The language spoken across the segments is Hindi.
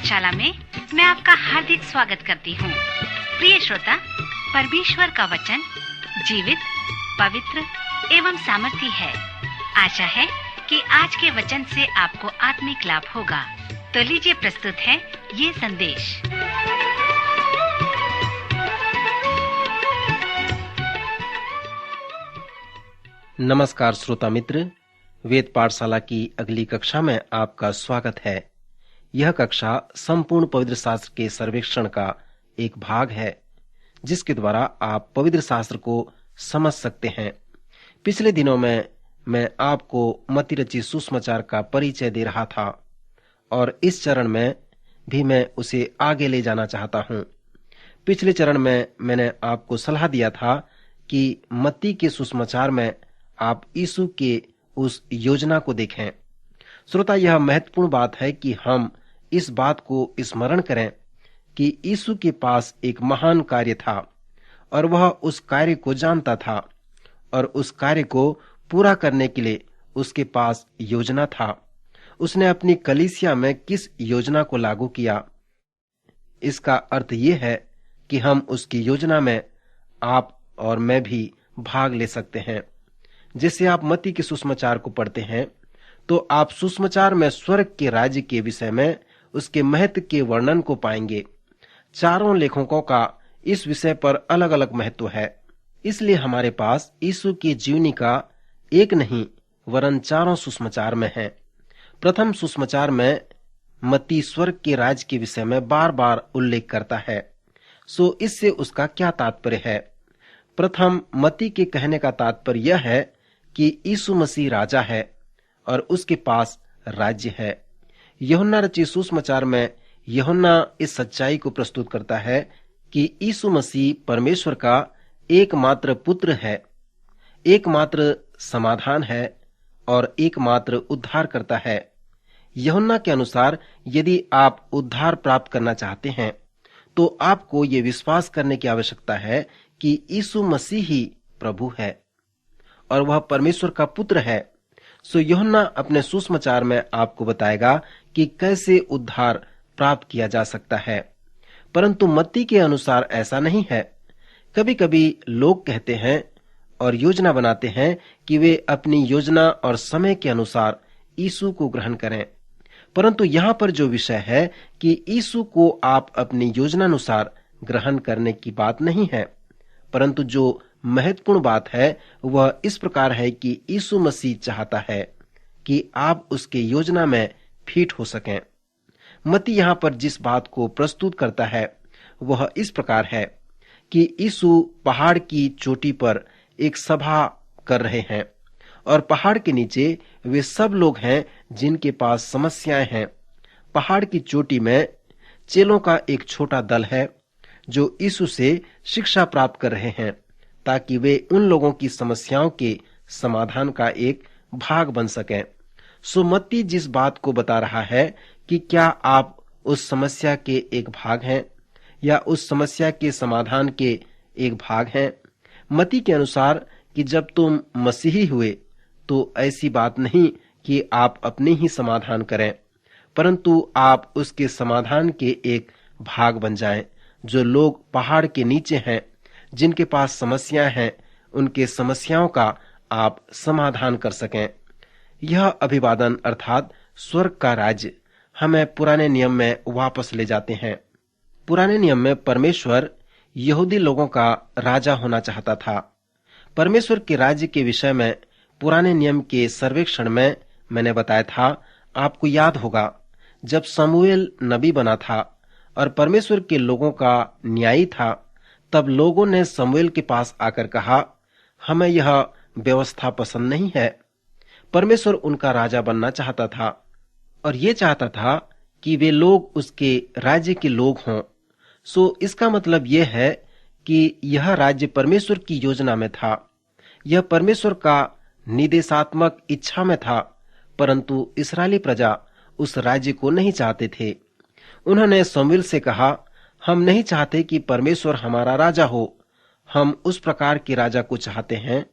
पाठशाला में मैं आपका हार्दिक स्वागत करती हूँ। प्रिय श्रोता, परमेश्वर का वचन जीवित, पवित्र एवं सामर्थी है। आशा है कि आज के वचन से आपको आत्मिक लाभ होगा। तो लीजिए, प्रस्तुत है ये संदेश। नमस्कार श्रोता मित्र, वेद पाठशाला की अगली कक्षा में आपका स्वागत है। यह कक्षा संपूर्ण पवित्र शास्त्र के सर्वेक्षण का एक भाग है, जिसके द्वारा आप पवित्र शास्त्र को समझ सकते हैं। पिछले दिनों में मैं आपको मत्ती रचित सुसमाचार का परिचय दे रहा था और इस चरण में भी मैं उसे आगे ले जाना चाहता हूँ। पिछले चरण में मैंने आपको सलाह दिया था कि मत्ती के सुसमाचार में आप यीशु के उस योजना को देखें। श्रोता, यह महत्वपूर्ण बात है कि हम इस बात को स्मरण करें कि यीशु के पास एक महान कार्य था और वह उस कार्य को जानता था और उस कार्य को पूरा करने के लिए उसके पास योजना था। उसने अपनी कलीसिया में किस योजना को लागू किया, इसका अर्थ ये है कि हम उसकी योजना में आप और मैं भी भाग ले सकते हैं। जैसे आप मत्ती के सुसमाचार को पढ़ते हैं तो आप सुसमाचार में स्वर्ग के राज्य के विषय में उसके महत्व के वर्णन को पाएंगे। चारों लेखकों का इस विषय पर अलग अलग महत्व है, इसलिए हमारे पास यीशु की जीवनी का एक नहीं वरन चारों सुसमाचार में है। प्रथम सुसमाचार में मत्ती स्वर्ग के राज्य के विषय में बार बार उल्लेख करता है। सो इससे उसका क्या तात्पर्य है? प्रथम मत्ती के कहने का तात्पर्य यह है कि यीशु मसीह राजा है और उसके पास राज्य है। यूहन्ना रचित सुसमाचार में यूहन्ना इस सच्चाई को प्रस्तुत करता है कि यीशु मसीह परमेश्वर का एकमात्र पुत्र है, एकमात्र समाधान है और एकमात्र उद्धार करता है। यूहन्ना के अनुसार यदि आप उद्धार प्राप्त करना चाहते हैं तो आपको ये विश्वास करने की आवश्यकता है कि यीशु मसीह ही प्रभु है और वह परमेश्वर का पुत्र है। सो यूहन्ना अपने सुसमाचार में आपको बताएगा कि कैसे उद्धार प्राप्त किया जा सकता है, परंतु मत्ती के अनुसार ऐसा नहीं है। कभी कभी लोग कहते हैं और योजना बनाते हैं कि वे अपनी योजना और समय के अनुसार यीशु को ग्रहण करें, परंतु यहाँ पर जो विषय है कि यीशु को आप अपनी योजना अनुसार ग्रहण करने की बात नहीं है, परंतु जो महत्वपूर्ण बात है वह इस प्रकार है कि यीशु मसीह चाहता है कि आप उसके योजना में फिट हो सकें। मत्ती यहाँ पर जिस बात को प्रस्तुत करता है वह इस प्रकार है कि यीशु पहाड़ की चोटी पर एक सभा कर रहे हैं और पहाड़ के नीचे वे सब लोग हैं जिनके पास समस्याएं हैं। पहाड़ की चोटी में चेलों का एक छोटा दल है जो यीशु से शिक्षा प्राप्त कर रहे हैं ताकि वे उन लोगों की समस्याओं के समाधान का एक भाग बन सकें। सो मत्ती जिस बात को बता रहा है कि क्या आप उस समस्या के एक भाग हैं या उस समस्या के समाधान के एक भाग हैं। मत्ती के अनुसार कि जब तुम मसीही हुए तो ऐसी बात नहीं कि आप अपने ही समाधान करें, परंतु आप उसके समाधान के एक भाग बन जाएं। जो लोग पहाड़ के नीचे हैं, जिनके पास समस्याएं हैं, उनके समस्याओं का आप समाधान कर सकें। यह अभिवादन अर्थात स्वर्ग का राज्य हमें पुराने नियम में वापस ले जाते हैं। पुराने नियम में परमेश्वर यहूदी लोगों का राजा होना चाहता था। परमेश्वर के राज्य के विषय में पुराने नियम के सर्वेक्षण में मैंने बताया था, आपको याद होगा जब शमूएल नबी बना था और परमेश्वर के लोगों का न्यायी था, तब लोगों ने शमूएल के पास आकर कहा, हमें यह व्यवस्था पसंद नहीं है। परमेश्वर उनका राजा बनना चाहता था और ये चाहता था कि वे लोग उसके राज्य के लोग हों। सो इसका मतलब यह है कि यह राज्य परमेश्वर की योजना में था, यह परमेश्वर का निर्देशात्मक इच्छा में था, परंतु इस्राएली प्रजा उस राज्य को नहीं चाहते थे। उन्होंने शमूएल से कहा, हम नहीं चाहते कि परमेश्वर हमारा राजा हो, हम उस प्रकार के राजा को चाहते हैं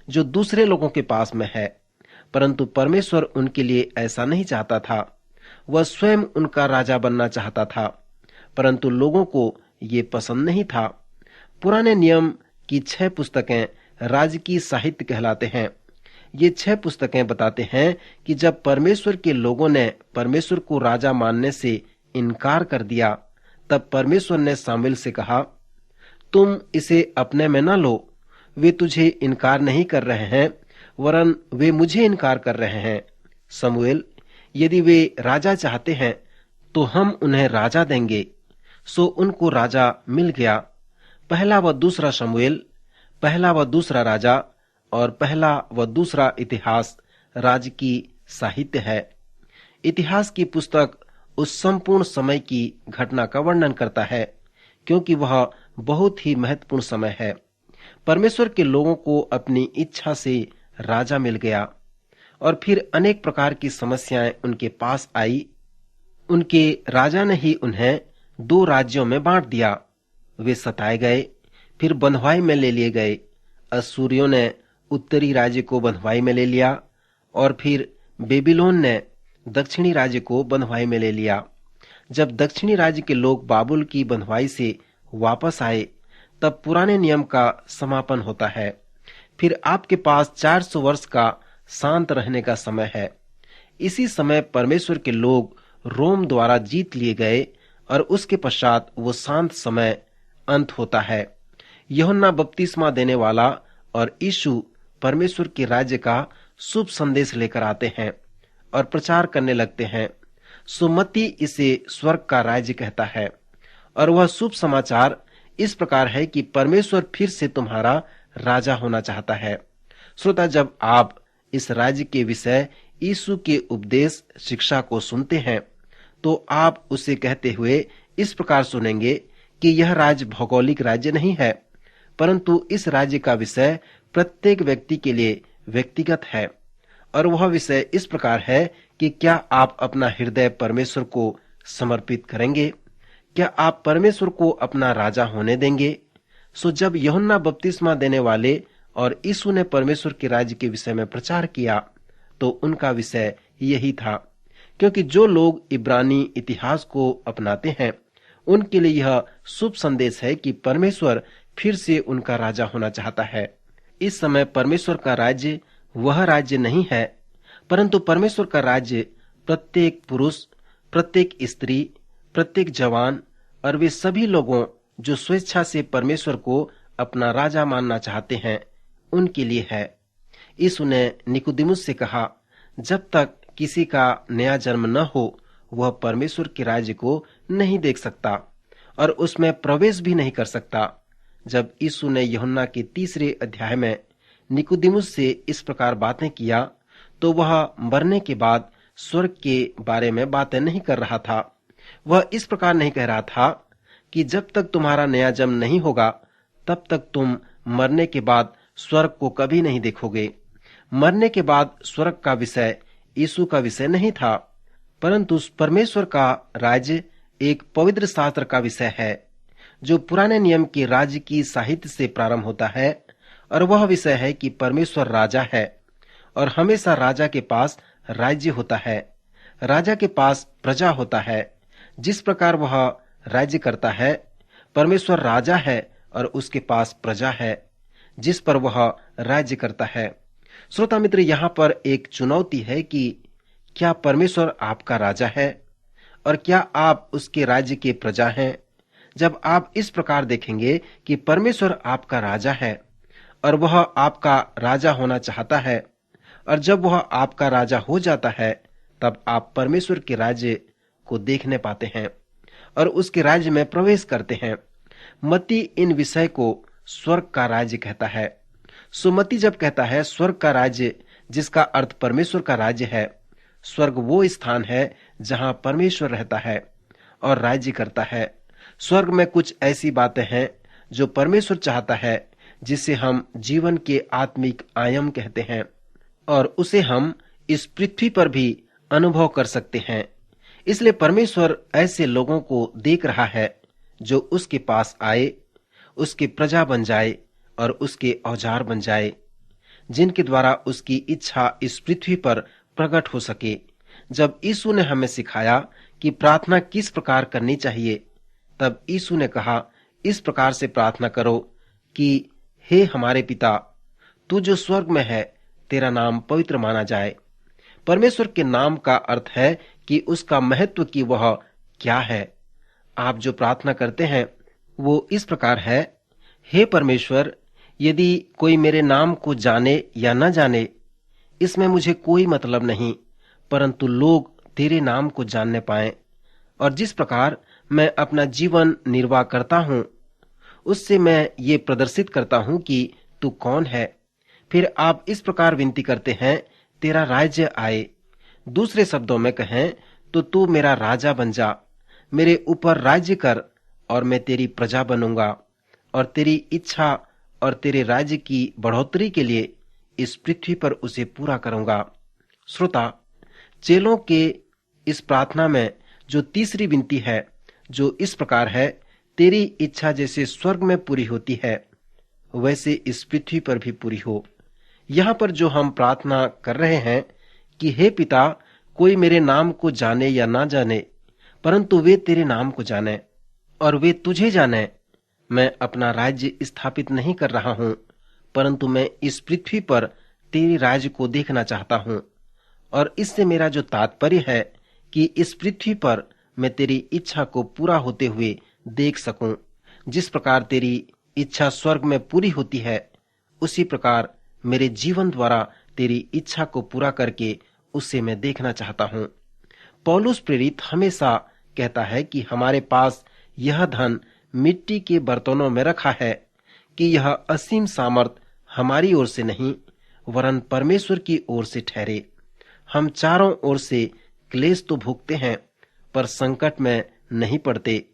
जो दूसरे लोगों के पास में है, परंतु परमेश्वर उनके लिए ऐसा नहीं चाहता था। वह स्वयं उनका राजा बनना चाहता था, परंतु लोगों को ये पसंद नहीं था। पुराने नियम की 6 पुस्तकें राजकीय साहित्य कहलाते हैं। ये 6 पुस्तकें बताते हैं कि जब परमेश्वर के लोगों ने परमेश्वर को राजा मानने से इनकार कर दिया, तब परमेश्वर ने सामुएल से कहा, तुम इसे अपने में न लो। वे तुझे इनकार नहीं कर रहे हैं, वरन वे मुझे इनकार कर रहे हैं। शमूएल, यदि वे राजा चाहते हैं तो हम उन्हें राजा देंगे। सो उनको राजा मिल गया। पहला व दूसरा शमूएल, पहला व दूसरा राजा और पहला व दूसरा इतिहास राजकीय साहित्य है। इतिहास की पुस्तक उस संपूर्ण समय की घटना का वर्णन करता है, क्योंकि वह बहुत ही महत्वपूर्ण समय है। परमेश्वर के लोगों को अपनी इच्छा से राजा मिल गया और फिर अनेक प्रकार की समस्याएं उनके पास आई। उनके राजा ने ही उन्हें 2 राज्यों में बांट दिया। वे सताए गए, फिर बंधुआई में ले लिए गए। अश्शूरियों ने उत्तरी राज्य को बंधुआई में ले लिया और फिर बेबीलोन ने दक्षिणी राज्य को बंधुआई में ले लिया। जब दक्षिणी राज्य के लोग बाबुल की बंधुआई से वापस आए, तब पुराने नियम का समापन होता है। फिर आपके पास 400 वर्ष का शांत रहने का समय है। इसी समय परमेश्वर के लोग रोम द्वारा जीत लिए गए और उसके पश्चात वो शांत समय अंत होता है। यूहन्ना बपतिस्मा देने वाला और यीशु परमेश्वर के राज्य का शुभ संदेश लेकर आते हैं और प्रचार करने लगते हैं। सुमति इसे स्वर्ग का राज्य कहता है और वह शुभ समाचार इस प्रकार है कि परमेश्वर फिर से तुम्हारा राजा होना चाहता है। श्रोता, जब आप इस राज्य के विषय यीशु के उपदेश शिक्षा को सुनते हैं, तो आप उसे कहते हुए इस प्रकार सुनेंगे कि यह राज्य भौगोलिक राज्य नहीं है, परंतु इस राज्य का विषय प्रत्येक व्यक्ति के लिए व्यक्तिगत है। और वह विषय इस प्रकार है कि क्या आप अपना हृदय परमेश्वर को समर्पित करेंगे? क्या आप परमेश्वर को अपना राजा होने देंगे? सो जब यूहन्ना बपतिस्मा देने वाले और यीशु ने परमेश्वर के राज्य के विषय में प्रचार किया, तो उनका विषय यही था, क्योंकि जो लोग इब्रानी इतिहास को अपनाते हैं, उनके लिए यह शुभ संदेश है कि परमेश्वर फिर से उनका राजा होना चाहता है। इस समय परमेश्वर का राज्य वह राज्य नहीं है, परंतु परमेश्वर का राज्य प्रत्येक पुरुष, प्रत्येक स्त्री, प्रत्येक जवान और वे सभी लोगों जो स्वेच्छा से परमेश्वर को अपना राजा मानना चाहते हैं, उनके लिए है। यीशु ने निकोदेमुस से कहा, जब तक किसी का नया जन्म न हो, वह परमेश्वर के राज्य को नहीं देख सकता और उसमें प्रवेश भी नहीं कर सकता। जब यीशु ने यूहन्ना के 3 अध्याय में निकोदेमुस से इस प्रकार बातें किया, तो वह मरने के बाद स्वर्ग के बारे में बातें नहीं कर रहा था। वह इस प्रकार नहीं कह रहा था कि जब तक तुम्हारा नया जन्म नहीं होगा, तब तक तुम मरने के बाद स्वर्ग को कभी नहीं देखोगे। मरने के बाद स्वर्ग का विषय यीशु का विषय नहीं था, परंतु परमेश्वर का राज्य एक पवित्र शास्त्र का विषय है, जो पुराने नियम के राज्य की साहित्य से प्रारंभ होता है। और वह विषय है कि परमेश्वर राजा है और हमेशा राजा के पास राज्य होता है। राजा के पास प्रजा होता है। जिस प्रकार वह राज्य करता है, परमेश्वर राजा है और उसके पास प्रजा है जिस पर वह राज्य करता है। श्रोता मित्र, यहाँ पर एक चुनौती है कि क्या परमेश्वर आपका राजा है और क्या आप उसके राज्य के प्रजा हैं? जब आप इस प्रकार देखेंगे कि परमेश्वर आपका राजा है और वह आपका राजा होना चाहता है, और जब वह आपका राजा हो जाता है, तब आप परमेश्वर के राज्य को देखने पाते हैं और उसके राज्य में प्रवेश करते हैं। मत्ती इन विषय को स्वर्ग का राज्य कहता है। सुमति जब कहता है स्वर्ग का राज्य, जिसका अर्थ परमेश्वर का राज्य है, स्वर्ग वो स्थान है जहां परमेश्वर रहता है और राज्य करता है। स्वर्ग में कुछ ऐसी बातें हैं जो परमेश्वर चाहता है, जिसे हम जीवन के आत्मिक आयाम कहते हैं, और उसे हम इस पृथ्वी पर भी अनुभव कर सकते हैं। इसलिए परमेश्वर ऐसे लोगों को देख रहा है जो उसके पास आए, उसकी प्रजा बन जाए और उसके औजार बन जाए, जिनके द्वारा उसकी इच्छा इस पृथ्वी पर प्रकट हो सके, जब यीशु ने हमें सिखाया कि प्रार्थना किस प्रकार करनी चाहिए, तब यीशु ने कहा, इस प्रकार से प्रार्थना करो कि हे हमारे पिता, तू जो स्वर्ग में है, तेरा नाम पवित्र माना जाए। परमेश्वर के नाम का अर्थ है कि उसका महत्व कि वह क्या है। आप जो प्रार्थना करते हैं वो इस प्रकार है, हे परमेश्वर, यदि कोई मेरे नाम को जाने या न जाने, इसमें मुझे कोई मतलब नहीं, परंतु लोग तेरे नाम को जानने पाएं। और जिस प्रकार मैं अपना जीवन निर्वाह करता हूँ, उससे मैं ये प्रदर्शित करता हूँ कि तू कौन है। फिर आप इस प्रकार विनती करते हैं, तेरा राज्य आए। दूसरे शब्दों में कहें तो तू मेरा राजा बन जा, मेरे ऊपर राज्य कर, और मैं तेरी प्रजा बनूंगा और तेरी इच्छा और तेरे राज्य की बढ़ोतरी के लिए इस पृथ्वी पर उसे पूरा करूंगा। श्रोता, चेलों के इस प्रार्थना में जो तीसरी विनती है, जो इस प्रकार है, तेरी इच्छा जैसे स्वर्ग में पूरी होती है, वैसे इस पृथ्वी पर भी पूरी हो। यहाँ पर जो हम प्रार्थना कर रहे हैं कि हे पिता, कोई मेरे नाम को जाने या ना जाने, परंतु वे तेरे नाम को जाने और वे तुझे जाने। मैं अपना राज्य स्थापित नहीं कर रहा हूँ, परंतु मैं इस पृथ्वी पर तेरे राज्य को देखना चाहता हूँ। और इससे मेरा जो तात्पर्य है कि इस पृथ्वी पर मैं तेरी इच्छा को पूरा होते हुए देख सकूं। जिस प्रकार तेरी इच्छा स्वर्ग में पूरी होती है, उसी प्रकार मेरे जीवन द्वारा तेरी इच्छा को पूरा करके उसे मैं देखना चाहता हूँ। पौलुस प्रेरित हमेशा कहता है कि हमारे पास यह धन मिट्टी के बर्तनों में रखा है कि यह असीम सामर्थ हमारी ओर से नहीं, वरन परमेश्वर की ओर से ठहरे। हम चारों ओर से क्लेश तो भोगते हैं, पर संकट में नहीं पड़ते।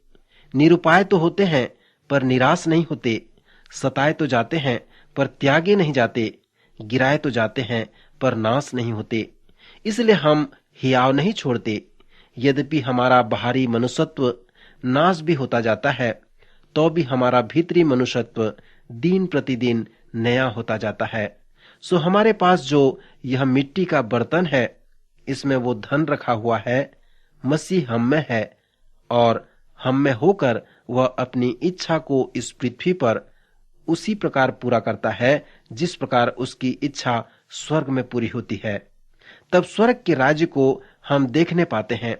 निरुपाय तो होते हैं, पर निराश नहीं होते। सताए तो जाते हैं, पर त्यागे नहीं जाते। गिराए तो जाते हैं, पर नाश नहीं होते। इसलिए हम हियाव नहीं छोड़ते। यद्यपि हमारा बाहरी मनुष्यत्व नाश भी होता जाता है, तो भी हमारा भीतरी मनुष्यत्व दिन प्रतिदिन नया होता जाता है। सो हमारे पास जो यह मिट्टी का बर्तन है, इसमें वो धन रखा हुआ है। मसीह हम में है और हम में होकर वह अपनी इच्छा को इस पृथ्वी पर उसी प्रकार पूरा करता है जिस प्रकार उसकी इच्छा स्वर्ग में पूरी होती है। तब स्वर्ग के राज्य को हम देखने पाते हैं।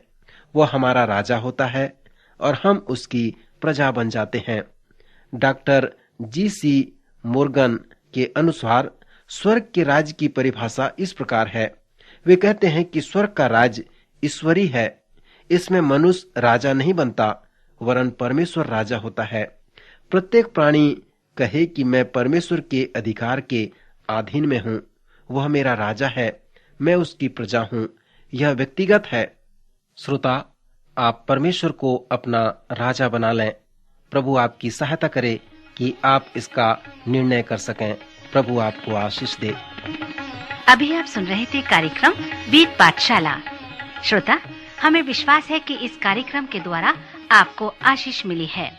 वह हमारा राजा होता है और हम उसकी प्रजा बन जाते हैं। Doctor GC. मोर्गन के अनुसार स्वर्ग के राज्य की परिभाषा इस प्रकार है। वे कहते हैं कि स्वर्ग का राज्य ईश्वरी है। इसमें मनुष्य राजा नहीं बनता, वरन परमेश्वर राजा होता है। प्रत्येक प्राणी कहे कि मैं परमेश्वर के अधिकार के अधीन में हूँ। वह मेरा राजा है, मैं उसकी प्रजा हूँ। यह व्यक्तिगत है। श्रोता, आप परमेश्वर को अपना राजा बना लें। प्रभु आपकी सहायता करे कि आप इसका निर्णय कर सकें। प्रभु आपको आशीष दे। अभी आप सुन रहे थे कार्यक्रम वेद पाठशाला। श्रोता, हमें विश्वास है कि इस कार्यक्रम के द्वारा आपको आशीष मिली है।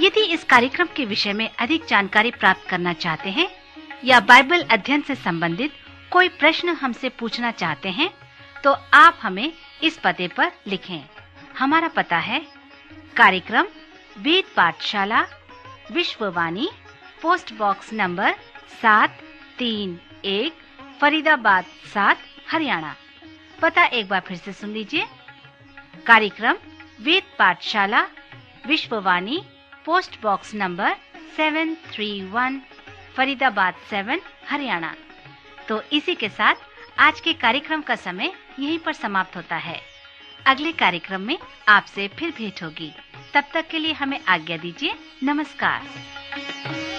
यदि इस कार्यक्रम के विषय में अधिक जानकारी प्राप्त करना चाहते हैं या बाइबल अध्ययन से संबंधित कोई प्रश्न हमसे पूछना चाहते हैं, तो आप हमें इस पते पर लिखें। हमारा पता है कार्यक्रम Ved Pathshala, Vishwavani, post box number 731, Faridabad 7, Haryana. पता एक बार फिर से सुन लीजिए। कार्यक्रम Ved Pathshala, Vishwavani, post box number 731, Faridabad 7, Haryana. तो इसी के साथ आज के कार्यक्रम का समय यहीं पर समाप्त होता है। अगले कार्यक्रम में आपसे फिर भेंट होगी। तब तक के लिए हमें आज्ञा दीजिए। नमस्कार।